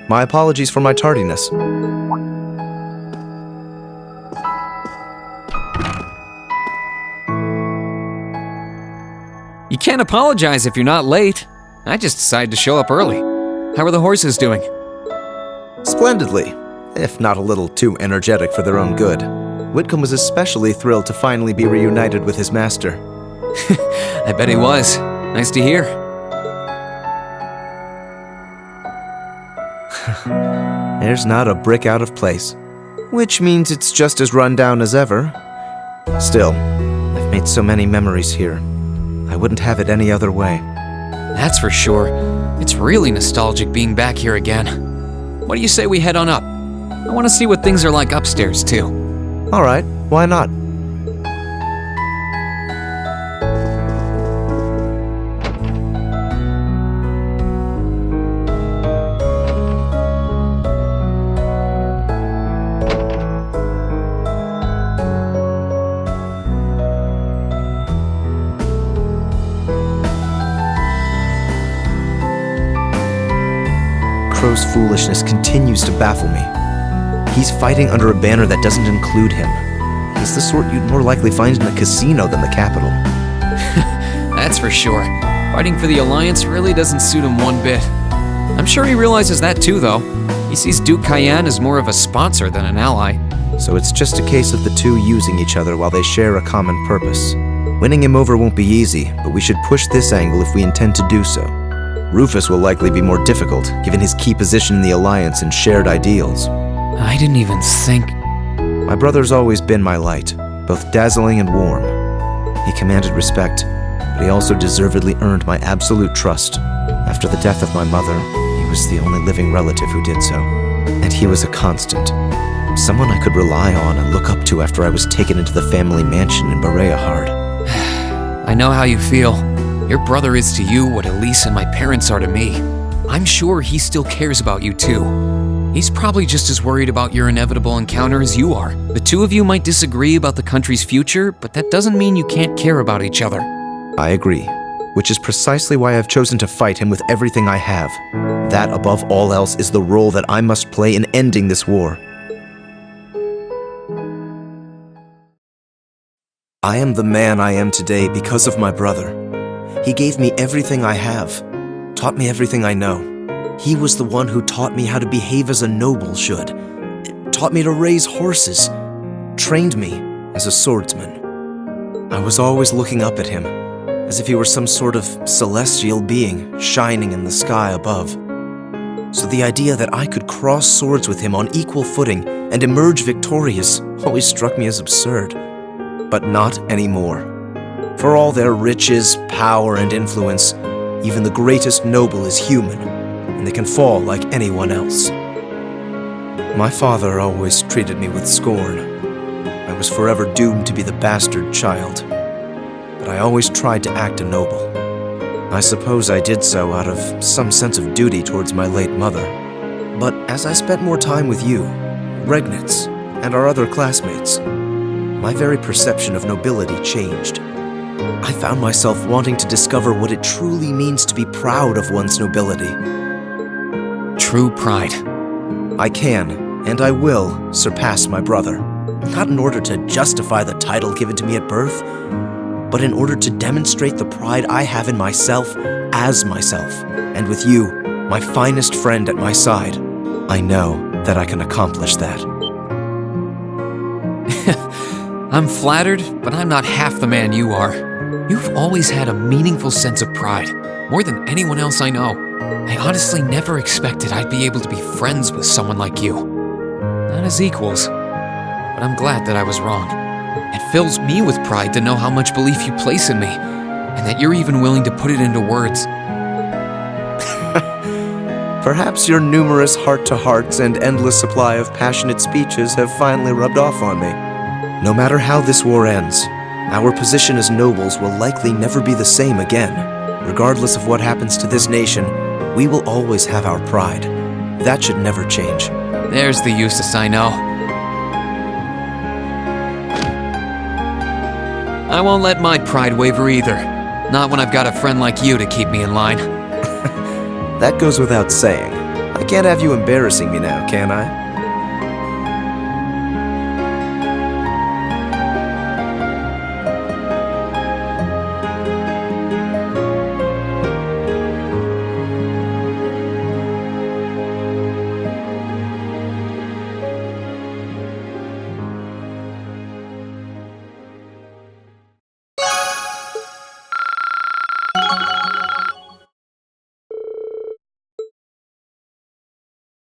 My apologies for my tardiness. You can't apologize if you're not late. I just decided to show up early. How are the horses doing? Splendidly, if not a little too energetic for their own good. Whitcomb was especially thrilled to finally be reunited with his master. I bet he was. Nice to hear. There's not a brick out of place, which means it's just as run down as ever. Still, I've made so many memories here. I wouldn't have it any other way. That's for sure. It's really nostalgic being back here again. What do you say we head on up? I want to see what things are like upstairs, too. All right, why not? Crow's foolishness continues to baffle me. He's fighting under a banner that doesn't include him. He's the sort you'd more likely find in a casino than the capital. That's for sure. Fighting for the Alliance really doesn't suit him one bit. I'm sure he realizes that too, though. He sees Duke Cayenne as more of a sponsor than an ally. So it's just a case of the two using each other while they share a common purpose. Winning him over won't be easy, but we should push this angle if we intend to do so. Rufus will likely be more difficult, given his key position in the Alliance and shared ideals. I didn't even think... My brother's always been my light, both dazzling and warm. He commanded respect, but he also deservedly earned my absolute trust. After the death of my mother, he was the only living relative who did so. And he was a constant. Someone I could rely on and look up to after I was taken into the family mansion in Bereahard. I know how you feel. Your brother is to you what Elise and my parents are to me. I'm sure he still cares about you too. He's probably just as worried about your inevitable encounter as you are. The two of you might disagree about the country's future, but that doesn't mean you can't care about each other. I agree, which is precisely why I've chosen to fight him with everything I have. That, above all else, is the role that I must play in ending this war. I am the man I am today because of my brother. He gave me everything I have, taught me everything I know. He was the one who taught me how to behave as a noble should, taught me to raise horses, trained me as a swordsman. I was always looking up at him, as if he were some sort of celestial being shining in the sky above. So the idea that I could cross swords with him on equal footing and emerge victorious always struck me as absurd. But not anymore. For all their riches, power, and influence, even the greatest noble is human, and they can fall like anyone else. My father always treated me with scorn. I was forever doomed to be the bastard child. But I always tried to act a noble. I suppose I did so out of some sense of duty towards my late mother. But as I spent more time with you, Regnitz, and our other classmates, my very perception of nobility changed. I found myself wanting to discover what it truly means to be proud of one's nobility. True pride. I can, and I will, surpass my brother. Not in order to justify the title given to me at birth, but in order to demonstrate the pride I have in myself as myself, and with you, my finest friend at my side. I know that I can accomplish that. I'm flattered, but I'm not half the man you are. You've always had a meaningful sense of pride, more than anyone else I know. I honestly never expected I'd be able to be friends with someone like you. Not as equals, but I'm glad that I was wrong. It fills me with pride to know how much belief you place in me, and that you're even willing to put it into words. Perhaps your numerous heart-to-hearts and endless supply of passionate speeches have finally rubbed off on me. No matter how this war ends, our position as nobles will likely never be the same again. Regardless of what happens to this nation, we will always have our pride. That should never change. There's the Jusis I know. I won't let my pride waver either. Not when I've got a friend like you to keep me in line. That goes without saying. I I can't have you embarrassing me now, can I?